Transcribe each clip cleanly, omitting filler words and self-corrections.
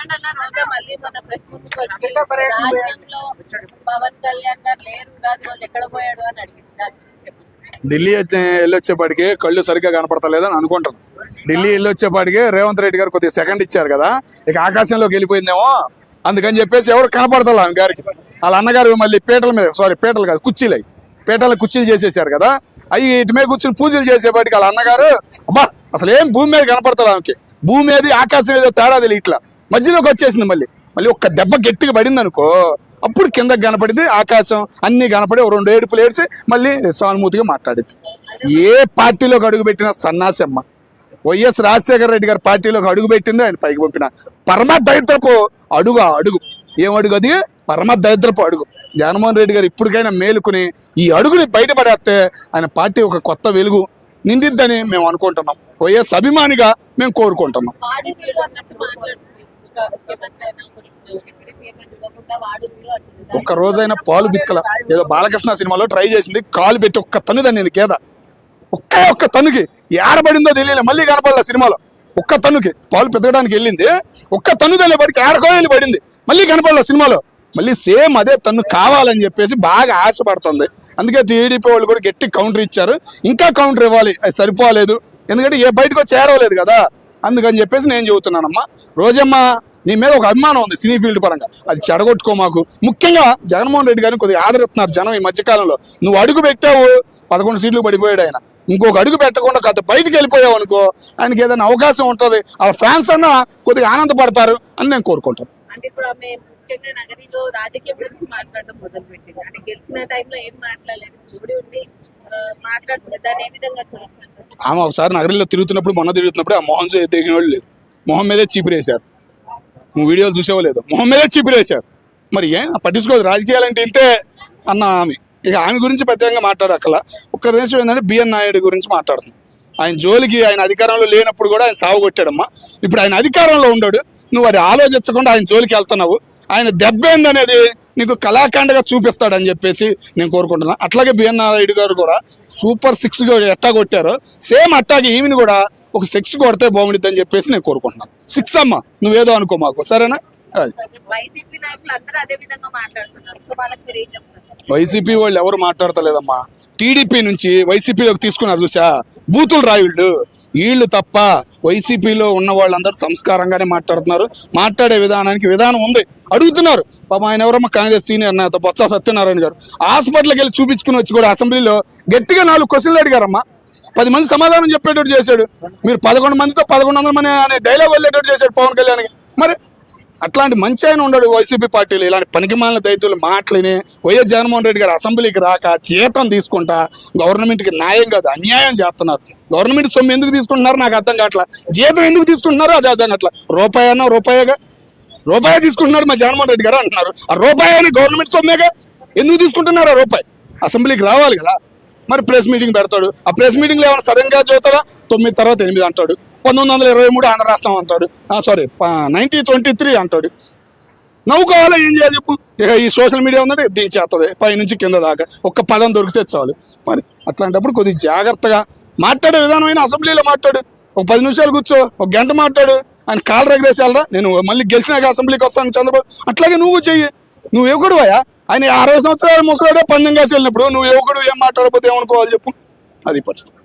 చెప్పండి అన్న, రోజా మళ్ళీ మన ప్రెస్ ముందుకు వచ్చి రాష్ట్రంలో పవన్ కళ్యాణ్ గారు లేరు కాదు, రోజు ఎక్కడ పోయాడు అని అడిగింది. దాని గురించి చెప్పండి. ఢిల్లీ వెళ్ళొచ్చేపాటికి కళ్ళు సరిగ్గా కనపడతలేదని అనుకుంటాను. ఢిల్లీ వెళ్ళొచ్చేపాటికి రేవంత్ రెడ్డి గారు కొద్దిగా సెకండ్ ఇచ్చారు కదా, ఇక ఆకాశంలోకి వెళ్ళిపోయిందేమో అందుకని చెప్పేసి ఎవరు కనపడతారు ఆమె గారికి. వాళ్ళ అన్నగారు మళ్ళీ పీటల మీద, సారీ పీటలు కాదు కుర్చీలు, పీటల కుర్చీలు చేసేసారు కదా, అవి ఇటు మీద కూర్చొని పూజలు చేసేపాటికి వాళ్ళ అన్నగారు అబ్బా అసలు ఏం భూమి మీద కనపడతారు ఆమెకి, భూమి మీద ఆకాశం ఏదో తేడా తెలియ ఇట్లా మధ్యలోకి వచ్చేసింది. మళ్ళీ ఒక్క దెబ్బ గట్టిగా పడింది అనుకో, అప్పుడు కిందకి కనపడింది ఆకాశం అన్ని కనపడి 2 ఏడుపులు ఏడ్చి మళ్ళీ సానుభూతిగా మాట్లాడింది. ఏ పార్టీలోకి అడుగుపెట్టిన సన్నాసమ్మ, వైఎస్ రాజశేఖర రెడ్డి గారి పార్టీలోకి అడుగు పెట్టింది ఆయన పైకి పంపిన పరమ దరిద్రపు అడుగు ఏం అడుగు అది, పరమ దరిద్రపు అడుగు. జగన్మోహన్ రెడ్డి గారు ఇప్పటికైనా మేలుకుని ఈ అడుగుని బయటపడేస్తే ఆయన పార్టీ ఒక కొత్త వెలుగు నిండిద్దని మేము అనుకుంటున్నాం, వైఎస్ అభిమానిగా మేము కోరుకుంటున్నాం. ఒక్క రోజైనా పాలు బితకల, ఏదో బాలకృష్ణ సినిమాలో ట్రై చేసింది, కాలు పెట్టి ఒక్క తన్నుదని నేను కేద ఒక్క తన్నుకి ఏడబడిందో తెలియలే, మళ్ళీ కనపడలే సినిమాలో. ఒక్క తన్నుకి పాలు పెతకడానికి వెళ్ళింది, ఒక్క తన్నుదలే పడికి ఏడకో వెళ్ళి పడింది, మళ్ళీ కనపడలే సినిమాలో. మళ్ళీ సేమ్ అదే తన్ను కావాలని చెప్పేసి బాగా ఆశపడుతుంది. అందుకే టీడీపీ వాళ్ళు కూడా గట్టి కౌంటర్ ఇచ్చారు, ఇంకా కౌంటర్ ఇవ్వాలి, అది సరిపోలేదు, ఎందుకంటే ఏ బయటకు వచ్చి ఏడవలేదు కదా. అందుకని చెప్పేసి నేను చెబుతున్నానమ్మా, రోజమ్మ నీ మీద ఒక అభిమానం ఉంది సినీ ఫీల్డ్ పరంగా, అది చెడగొట్టుకో మాకు. ముఖ్యంగా జగన్మోహన్ రెడ్డి గారిని కొద్దిగా ఆదరిస్తున్నారు జనం ఈ మధ్యకాలంలో. నువ్వు అడుగు పెట్టావు 11 సీట్లు పడిపోయాడు ఆయన, ఇంకొక అడుగు పెట్టకుండా కాదు బయటకు వెళ్ళిపోయావు అనుకో, ఆయనకి ఏదైనా అవకాశం ఉంటుంది, ఆ ఫ్యాన్స్ అన్నా కొద్దిగా ఆనందపడతారు అని నేను కోరుకుంటాను. అంటే ఇప్పుడు ఆమె ముఖ్యంగా నగరిలో రాజకీయం గురించి మాట్లాడడం మొదలుపెట్టింది. అంటే గెలిచిన టైంలో ఏం మాట్లాడలేదు, చూడి ఉండి మాట్లాడుతుంది, దాన్ని ఏ విధంగా చూడొచ్చు? ఆమె ఒకసారి నగరంలో తిరుగుతున్నప్పుడు, మొన్న తిరుగుతున్నప్పుడు ఆ మొహం దిగిన వాళ్ళు లేదు, మొహం మీదే చీపిరేశారు. నువ్వు వీడియోలు చూసేవో లేదు, మొహం మీదే చీపిరేశారు. మరి ఏం పట్టించుకోదు, రాజకీయాలు అంటే ఇంతే అన్న ఆమె. ఇక ఆమె గురించి ప్రత్యేకంగా మాట్లాడక్కల. ఒక్క నిమిషం ఏంటంటే బిఎన్ నాయుడు గురించి మాట్లాడుతుంది. ఆయన జోలికి ఆయన అధికారంలో లేనప్పుడు కూడా ఆయన సాగు కొట్టాడమ్మా, ఇప్పుడు ఆయన అధికారంలో ఉన్నాడు, నువ్వు అది ఆలోచించకుండా ఆయన జోలికి వెళ్తున్నావు. ఆయన దెబ్బ ఏందనేది నీకు కళాఖండగా చూపిస్తాడని చెప్పేసి నేను కోరుకుంటున్నాను. అట్లాగే బిఎన్ నాయుడు గారు కూడా సూపర్ 6 ఎట్టా కొట్టారో సేమ్ అట్టాగే ఈమెను కూడా ఒక 6 కొడితే బాగుండిద్ది అని చెప్పేసి నేను కోరుకుంటున్నాను. 6 అమ్మా, నువ్వేదో అనుకో మాకు, సరేనా? వైసీపీ నాయకులు అందరూ అదే విధంగా మాట్లాడుతున్నారు, సో వాళ్ళకి మీరు ఏం చెప్తారు? వైసీపీ వాళ్ళు ఎవరు మాట్లాడతలేదమ్మా, టీడీపీ నుంచి వైసీపీలోకి తీసుకున్నారు చూసా, బూతులు రాయుళ్ళు వీళ్ళు తప్ప వైసీపీలో ఉన్న వాళ్ళందరూ సంస్కారంగానే మాట్లాడుతున్నారు. మాట్లాడే విధానం ఉంది, అడుగుతున్నారు. పాపం ఆయన ఎవరమ్మా, కాంగ్రెస్ సీనియర్ నేత బొత్స సత్యనారాయణ గారు హాస్పిటల్కి వెళ్ళి చూపించుకుని వచ్చి కూడా అసెంబ్లీలో గట్టిగా 4 క్వశ్చన్లు అడిగారమ్మా, 10 మంది సమాధానం చెప్పేటట్టు చేశాడు. మీరు 11 మందితో 1100 మంది అనే డైలాగ్ వదిలేటట్టు చేశాడు పవన్ కళ్యాణ్కి. మరి అట్లాంటి మంచి ఆయన ఉండడు వైసీపీ పార్టీలు. ఇలాంటి పనికిమాలిన దైతులు మాటలని వైఎస్ జగన్మోహన్ రెడ్డి గారు అసెంబ్లీకి రాక జీతం తీసుకుంటా గవర్నమెంట్కి న్యాయం కాదు అన్యాయం చేస్తున్నారు. గవర్నమెంట్ సొమ్ము ఎందుకు తీసుకుంటున్నారు నాకు అర్థం కావట్లా, జీతం ఎందుకు తీసుకుంటున్నారో అది అర్థం కావట్లా. రూపాయి తీసుకుంటున్నారు మా జగన్మోహన్ రెడ్డి గారు అంటున్నారు, ఆ రూపాయి గవర్నమెంట్ సొమ్మేగా, ఎందుకు తీసుకుంటున్నారు ఆ రూపాయి? అసెంబ్లీకి రావాలి కదా. మరి ప్రెస్ మీటింగ్ పెడతాడు, ఆ ప్రెస్ మీటింగ్లో ఏమైనా సడన్గా చూస్తాడా 9 తర్వాత 8 అంటాడు, 1923 ఆంధ్ర రాష్ట్రం అంటాడు, సారీ 1923 అంటాడు. నవ్వుకోవాలా, ఏం చేయాలి చెప్పు? ఇక ఈ సోషల్ మీడియా ఉందంటే దించేస్తుంది పైనుంచి కింద దాకా, ఒక్క పదం దొరికితే చాలు. మరి అట్లాంటప్పుడు కొద్దిగా జాగ్రత్తగా మాట్లాడే విధానమైన అసెంబ్లీలో మాట్లాడు, ఒక 10 నిమిషాలు కూర్చో, ఒక గంట మాట్లాడు. ఆయన కాళ్ళు రెగరేసేయాలరా, నేను మళ్ళీ గెలిచినాక అసెంబ్లీకి వస్తాను చంద్రబాబు, అట్లాగే నువ్వు చెయ్యి. నువ్వు యువకుడువా, ఆయన 60 సంవత్సరాల ముసలాడే 12 కాసి వెళ్ళినప్పుడు నువ్వు యువకుడు ఏం మాట్లాడకపోతే ఏమనుకోవాలి చెప్పు? అది పరిస్థితి.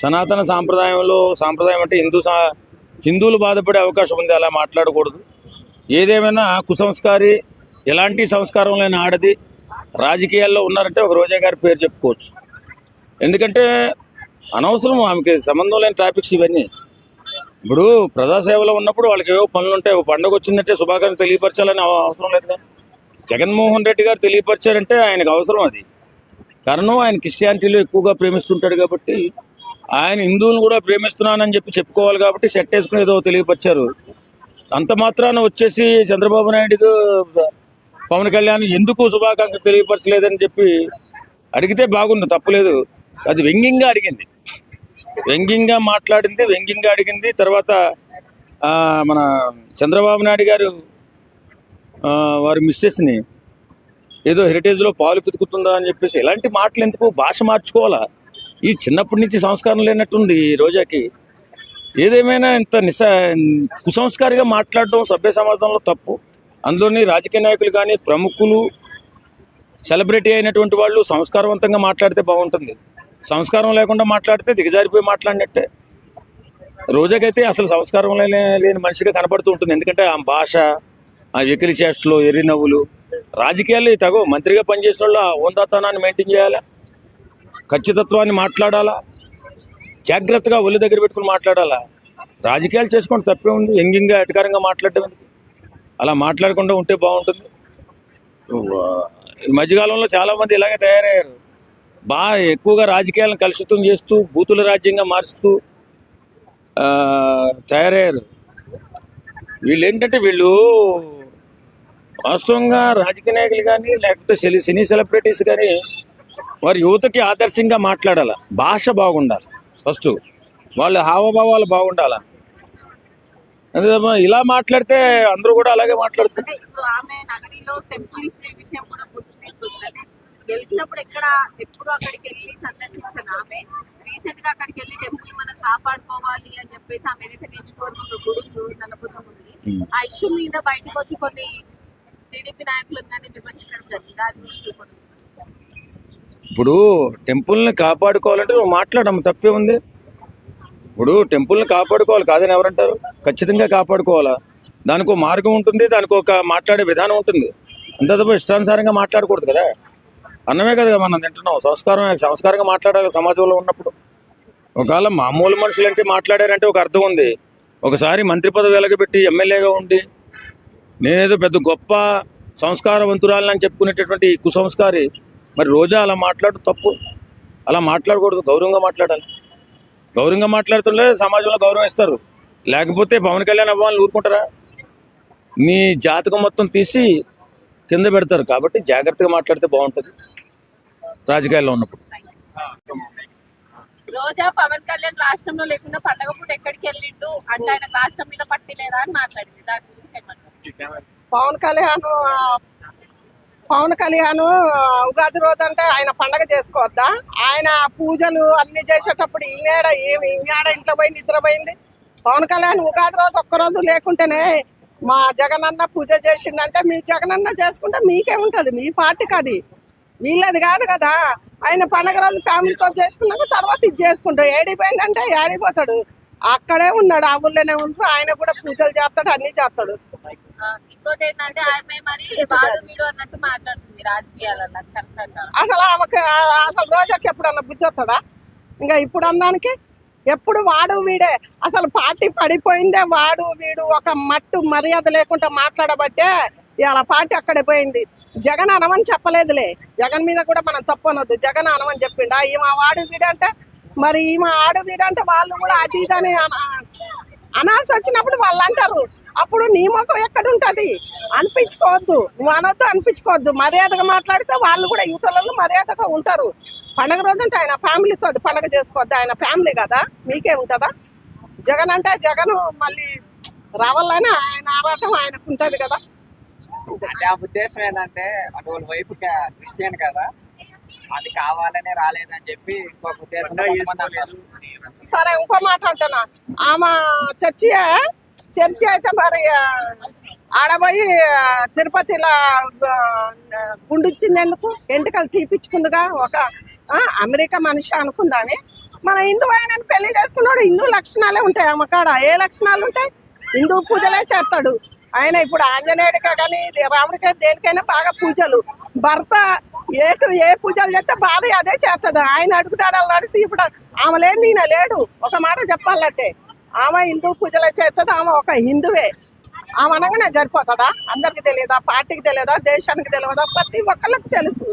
సనాతన సాంప్రదాయం అంటే హిందువులు బాధపడే అవకాశం ఉంది, అలా మాట్లాడకూడదు. ఏదేమైనా కుసంస్కారి, ఎలాంటి సంస్కారం లేని ఆడది రాజకీయాల్లో ఉన్నారంటే ఒక రోజా గారి పేరు చెప్పుకోవచ్చు. ఎందుకంటే అనవసరం, ఆమెకి సంబంధం లేని టాపిక్స్ ఇవన్నీ. ఇప్పుడు ప్రజాసేవలో ఉన్నప్పుడు వాళ్ళకి ఏవో పనులు ఉంటాయి, ఒక పండుగ వచ్చిందంటే శుభాకాంక్షలు తెలియపరచాలని అవసరం లేదు. జగన్మోహన్ రెడ్డి గారు తెలియపరిచారంటే ఆయనకు అవసరం. అది కారణం ఆయన క్రిస్టియానిటీలో ఎక్కువగా ప్రేమిస్తుంటాడు కాబట్టి, ఆయన హిందువులను కూడా ప్రేమిస్తున్నానని చెప్పుకోవాలి కాబట్టి సెట్ వేసుకుని ఏదో తెలియపరిచారు. అంత మాత్రాన వచ్చేసి చంద్రబాబు నాయుడుకు పవన్ కళ్యాణ్ ఎందుకు శుభాకాంక్షలు తెలియపరచలేదని చెప్పి అడిగితే బాగుంది, తప్పులేదు. అది వ్యంగ్యంగా అడిగింది, వ్యంగ్యంగా మాట్లాడింది, వ్యంగ్యంగా అడిగింది. తర్వాత మన చంద్రబాబు నాయుడు గారు వారి మిస్సెస్ని ఏదో హెరిటేజ్లో పాలు పితుకుతుందా అని చెప్పేసి ఇలాంటి మాటలు ఎందుకు? భాష మార్చుకోవాలా? ఈ చిన్నప్పటి నుంచి సంస్కారం లేనట్టుంది రోజాకి. ఏదేమైనా ఇంత కుసంస్కారిగా మాట్లాడడం సభ్య సమాజంలో తప్పు. అందులోని రాజకీయ నాయకులు కానీ ప్రముఖులు సెలబ్రిటీ అయినటువంటి వాళ్ళు సంస్కారవంతంగా మాట్లాడితే బాగుంటుంది. సంస్కారం లేకుండా మాట్లాడితే దిగజారిపోయి మాట్లాడినట్టే. రోజాకైతే అసలు సంస్కారం లేని మనిషిగా కనపడుతూ ఉంటుంది. ఎందుకంటే ఆ భాష, ఆ వెకిలి చేష్టలు, ఎర్రి నవ్వులు, రాజకీయాల్లో తగు మంత్రిగా పనిచేసిన వాళ్ళు ఆ హోందాతనాన్ని మెయింటైన్ చేయాలా, ఖచ్చితత్వాన్ని మాట్లాడాలా, జాగ్రత్తగా ఒళ్ళు దగ్గర పెట్టుకుని మాట్లాడాలా. రాజకీయాలు చేసుకుంటే తప్పే ఉంది. ఎంగింగా ఎటకారంగా మాట్లాడటం ఎందుకు? అలా మాట్లాడకుండా ఉంటే బాగుంటుంది. ఈ మధ్యకాలంలో చాలామంది ఇలాగే తయారయ్యారు. బాగా ఎక్కువగా రాజకీయాలను కలుషితం చేస్తూ బూతుల రాజ్యంగా మారుస్తూ తయారయ్యారు. వీళ్ళు ఏంటంటే వీళ్ళు వాస్తవంగా రాజకీయ నాయకులు కానీ లేకపోతే సినీ సెలబ్రిటీస్ కానీ వారి యువతకి ఆదర్శంగా మాట్లాడాలి. భాష బాగుండాలి. ఫస్ట్ వాళ్ళ హావభావాలు బాగుండాలి. అదే ఇలా మాట్లాడితే అందరూ కూడా అలాగే మాట్లాడుతారు. అంటే ఇప్పుడు ఆమె నగరిలో టెంపుల్ విషయం కూడా గుర్తు తీసుకొచ్చారు. గెలిచినప్పుడు ఎప్పుడు అక్కడికి వెళ్ళి సందర్శించిన ఆమె రీసెంట్ గా అక్కడికి వెళ్ళి టెంపుల్ మనం కాపాడుకోవాలి అని చెప్పేసి ఆమె ఏదైతే నియోజకవర్గంలో గుడి నల్లపోచం ఉంది, ఆ ఇష్యూ మీద బయటకు వచ్చి కొన్ని టీడీపీ నాయకులను కానీ విమర్శించడం జరిగింది. దాని గురించి కూడా ఇప్పుడు టెంపుల్ని కాపాడుకోవాలంటే నువ్వు మాట్లాడము తప్పే ఉంది. ఇప్పుడు టెంపుల్ని కాపాడుకోవాలి కాదని ఎవరంటారు? ఖచ్చితంగా కాపాడుకోవాలా. దానికి ఒక మార్గం ఉంటుంది, దానికి ఒక మాట్లాడే విధానం ఉంటుంది. అంతే తప్ప ఇష్టానుసారంగా మాట్లాడకూడదు కదా. అన్నమే కదా మనం తింటున్నాం. సంస్కారంగా మాట్లాడాలి సమాజంలో ఉన్నప్పుడు. ఒకవేళ మామూలు మనుషులు అంటే మాట్లాడారంటే ఒక అర్థం ఉంది. ఒకసారి మంత్రి పదవి వెలగబెట్టి ఎమ్మెల్యేగా ఉండి నేనేదో పెద్ద గొప్ప సంస్కారవంతురాలని అని చెప్పుకునేటటువంటి కుసంస్కారి మరి రోజా అలా మాట్లాడడం తప్పు. అలా మాట్లాడకూడదు. గౌరవంగా మాట్లాడాలి. గౌరవంగా మాట్లాడుతుంటే సమాజంలో గౌరవం ఇస్తారు. లేకపోతే పవన్ కళ్యాణ్ అవ్వాలని ఊరుకుంటారా? నీ జాతకం మొత్తం తీసి కింద పెడతారు. కాబట్టి జాగ్రత్తగా మాట్లాడితే బాగుంటుంది రాజకీయాల్లో ఉన్నప్పుడు. రోజా పవన్ కళ్యాణ్ రాష్ట్రంలో లేకుండా పండగ పూట ఎక్కడికి వెళ్ళిండు అంటే ఆయన రాష్ట్రం మీద పట్టి లేదా అని మాట్లాడింది. దాని గురించి ఏమంటారు? పవన్ కళ్యాణ్ ఉగాది రోజు అంటే ఆయన పండగ చేసుకోవద్దా? ఆయన పూజలు అన్ని చేసేటప్పుడు ఈనాడ ఇంట్లో పోయి నిద్రపోయింది. పవన్ కళ్యాణ్ ఉగాది రోజు ఒక్కరోజు లేకుంటేనే మా జగనన్న పూజ చేసిండంటే మీ జగనన్న చేసుకుంటే మీకేముంటది? మీ పార్టీకి అది వీళ్ళది కాదు కదా. ఆయన పండగ రోజు ఫ్యామిలీతో చేసుకున్నాక తర్వాత ఇది చేసుకుంటాడు. ఏడిపోయిందంటే ఏడిపోతాడు. అక్కడే ఉన్నాడు, ఆ ఊళ్ళోనే ఉంటాడు. ఆయన కూడా పూజలు చేస్తాడు, అన్ని చేస్తాడు. ఇంకోటి ఏంటంటే ఆమె మరి వాడు వీడు అన్నట్టు మాట్లాడుతుంది రాజకీయాలలో. అసలు ఆమెకు అసలు రోజాకి ఎప్పుడన్నా బుద్ధి వస్తుందా? ఇంకా ఇప్పుడు అన్నానికి ఎప్పుడు వాడు వీడే. అసలు పార్టీ పడిపోయిందే వాడు వీడు ఒక మట్టు మర్యాద లేకుండా మాట్లాడబట్టే ఇలా పార్టీ అక్కడే పోయింది. జగన్ అనమని చెప్పలేదులే. జగన్ మీద కూడా మనం తప్పు అనొద్దు. జగన్ అనమని చెప్పిండా? ఈమె వాడు వీడంటే మరి ఈమె ఆడు వీడంటే వాళ్ళు కూడా అది ఇదని అనాల్సి వచ్చినప్పుడు వాళ్ళు అంటారు. అప్పుడు నీ ముఖం ఎక్కడుంటది? అనిపించుకోవద్దు, నువ్వు అనొద్దు, అనిపించుకోవద్దు. మర్యాదగా మాట్లాడితే వాళ్ళు కూడా యువతలలో మర్యాదగా ఉంటారు. పండగ రోజు అంటే ఆయన ఫ్యామిలీతో పండగ చేసుకోవద్దు. ఆయన ఫ్యామిలీ కదా, మీకే ఉంటుందా? జగన్ అంటే జగన్ మళ్ళీ రావాలని ఆయన ఆరాటం ఆయనకు ఉంటుంది కదా. అంటే ఆ ఉద్దేశం ఏంటంటే అటువంటి వైపు క్రిస్టియన్ కదా, అది కావాలనే రాలేదని చెప్పి ఇంకొక ఉద్దేశంతో కొంతమంది అంటారు. సరే ఇంకో మాట అంటున్నా, ఆమె చర్చి అయితే మరి ఆడపోయి తిరుపతిలో గుండిచ్చింది ఎందుకు? ఎంటుకలు తీపిచ్చుకుందిగా. ఒక అమెరికా మనిషి అనుకుందాని మన హిందూ ఆయన పెళ్లి చేసుకున్నాడు. హిందూ లక్షణాలే ఉంటాయి ఆమె కాడ. ఏ లక్షణాలు ఉంటాయి? హిందూ పూజలే చేస్తాడు ఆయన. ఇప్పుడు ఆంజనేయుడిగా కానీ రాముడికి దేనికైనా బాగా పూజలు. భర్త ఏ పూజలు చేస్తే భార్య అదే చేస్తుంది. ఆయన అడుగుతాడు నడిచి. ఇప్పుడు ఆమె లేని ఈయన లేడు. ఒక మాట చెప్పాలంటే ఆమె హిందూ పూజలే చేస్తుంది. ఆమె ఒక హిందువే. ఆమె అనగానే సరిపోతుందా? అందరికి తెలియదా? పార్టీకి తెలియదా? దేశానికి తెలియదా? ప్రతి ఒక్కళ్ళకి తెలుసు.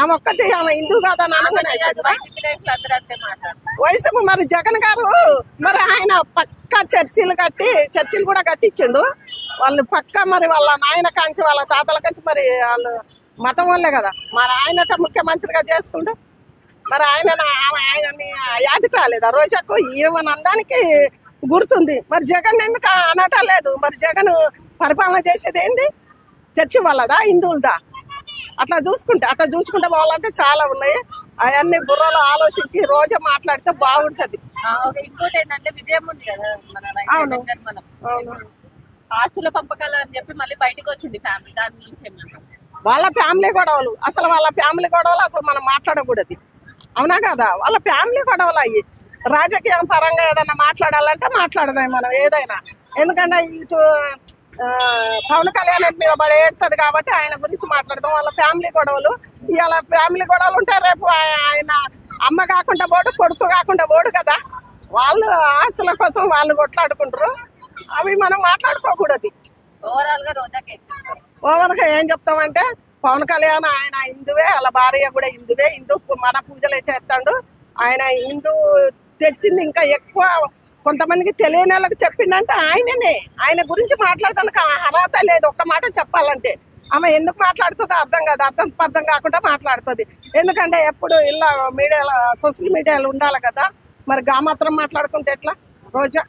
ఆమె ఒక్కటి ఆమె హిందూ కాదని అనగానే వయసు. మరి జగన్ గారు మరి ఆయన పక్కా చర్చిలు కూడా కట్టించిండు. వాళ్ళు పక్కా మరి వాళ్ళ నాయన కాంచి వాళ్ళ తాతల కాంచి మరి వాళ్ళు మతం వల్లే కదా మరి ఆయనట ముఖ్యమంత్రిగా చేస్తుండే. మరి ఆయనని యాదికి రాలేదా రోజాకు? ఈమెను అందానికి గుర్తుంది. మరి జగన్ ఎందుకు అనటం లేదు? మరి జగన్ పరిపాలన చేసేది ఏంది? చర్చి వాళ్ళదా హిందువులదా? అట్లా చూసుకుంటే పోవాలంటే చాలా ఉన్నాయి. అవన్నీ బుర్రలో ఆలోచించి రోజా మాట్లాడితే బాగుంటుంది. ఓకే, ఇంకోటి ఏంటంటే విజయం ఉంది కదా మన అవును. మనం అవును. ఆస్తుల పంపకాలు అని చెప్పి మళ్ళీ బయటకు వచ్చింది ఫ్యామిలీ, దాని గురించి ఏమన్నా? వాళ్ళ ఫ్యామిలీ గొడవలు, అసలు వాళ్ళ ఫ్యామిలీ గొడవలు అసలు మనం మాట్లాడకూడదు. అవునా కదా? వాళ్ళ ఫ్యామిలీ గొడవలు అయ్యి రాజకీయం పరంగా ఏదైనా మాట్లాడాలంటే మాట్లాడదాం మనం ఏదైనా. ఎందుకంటే ఇటు పవన్ కళ్యాణ్ మీద పడి ఏడుతుంది కాబట్టి ఆయన గురించి మాట్లాడదాం. వాళ్ళ ఫ్యామిలీ గొడవలు, ఇవాళ ఫ్యామిలీ గొడవలు ఉంటే రేపు ఆయన అమ్మ కాకుండా పోడు, కొడుకు కాకుండా పోడు కదా. వాళ్ళు ఆస్తుల కోసం వాళ్ళు కొట్లాడుకుంటారు, అవి మనం మాట్లాడుకోకూడదు. ఓవరాల్ గా రోజాకి ఓవర్గా ఏం చెప్తామంటే పవన్ కళ్యాణ్ ఆయన హిందువే, వాళ్ళ భార్య కూడా హిందువే, హిందూ మన పూజలే చేస్తాడు. ఆయన హిందూ తెచ్చింది ఇంకా ఎక్కువ కొంతమందికి తెలియని వాళ్ళకి చెప్పిండంటే ఆయననే. ఆయన గురించి మాట్లాడడానికి అర్హత లేదు. ఒక్క మాట చెప్పాలంటే ఆమె ఎందుకు మాట్లాడుతుందో అర్థం కాదు, అర్థం కాకుండా మాట్లాడుతుంది. ఎందుకంటే ఎప్పుడు ఇలా మీడియాలో సోషల్ మీడియాలో ఉండాలి కదా, మరి గా మాత్రం మాట్లాడుకుంటే ఎట్లా రోజా?